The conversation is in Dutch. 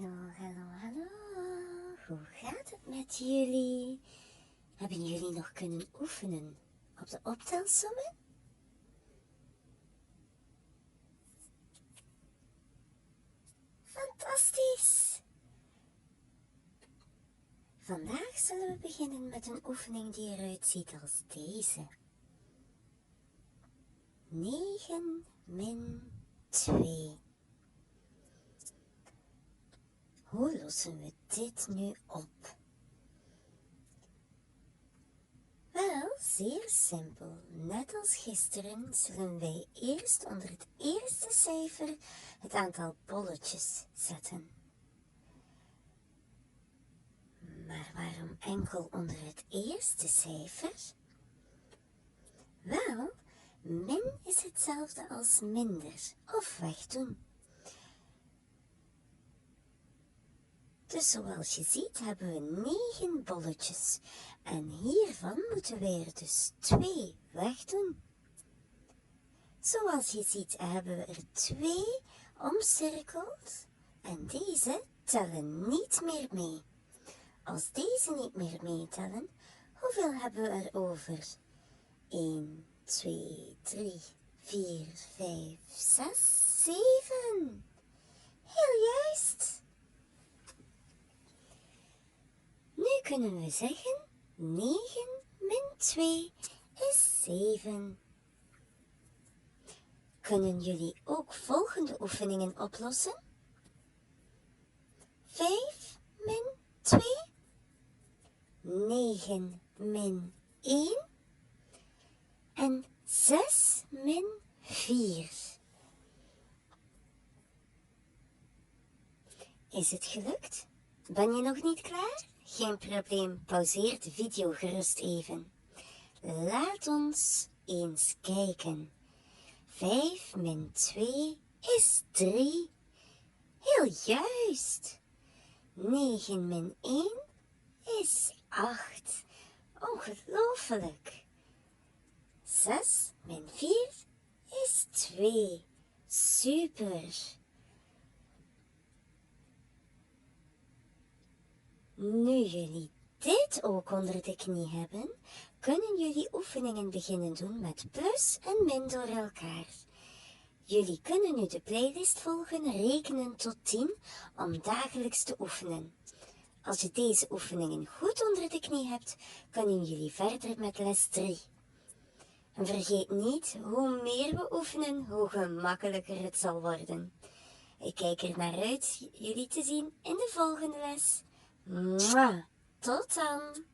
Hallo, hallo, hallo. Hoe gaat het met jullie? Hebben jullie nog kunnen oefenen op de optelsommen? Fantastisch! Vandaag zullen we beginnen met een oefening die eruit ziet als deze. 9 min 2. Hoe lossen we dit nu op? Wel, zeer simpel. Net als gisteren zullen wij eerst onder het eerste cijfer het aantal bolletjes zetten. Maar waarom enkel onder het eerste cijfer? Wel, min is hetzelfde als minder of wegdoen. Dus zoals je ziet hebben we 9 bolletjes en hiervan moeten we er dus 2 wegdoen. Zoals je ziet hebben we er 2 omcirkeld en deze tellen niet meer mee. Als deze niet meer meetellen, hoeveel hebben we er over? 1, 2, 3, 4, 5, 6, 7. Heel juist! Nu kunnen we zeggen 9 min 2 is 7. Kunnen jullie ook volgende oefeningen oplossen? 5 min 2, 9 min 1 en 6 min 4. Is het gelukt? Ben je nog niet klaar? Geen probleem, pauzeer de video gerust even. Laat ons eens kijken. 5 min 2 is 3. Heel juist. 9 min 1 is 8. Ongelooflijk. 6 min 4 is 2. Super. Nu jullie dit ook onder de knie hebben, kunnen jullie oefeningen beginnen doen met plus en min door elkaar. Jullie kunnen nu de playlist volgen, rekenen tot 10, om dagelijks te oefenen. Als je deze oefeningen goed onder de knie hebt, kunnen jullie verder met les 3. En vergeet niet, hoe meer we oefenen, hoe gemakkelijker het zal worden. Ik kijk er naar uit jullie te zien in de volgende les. Mwah. Tot dan!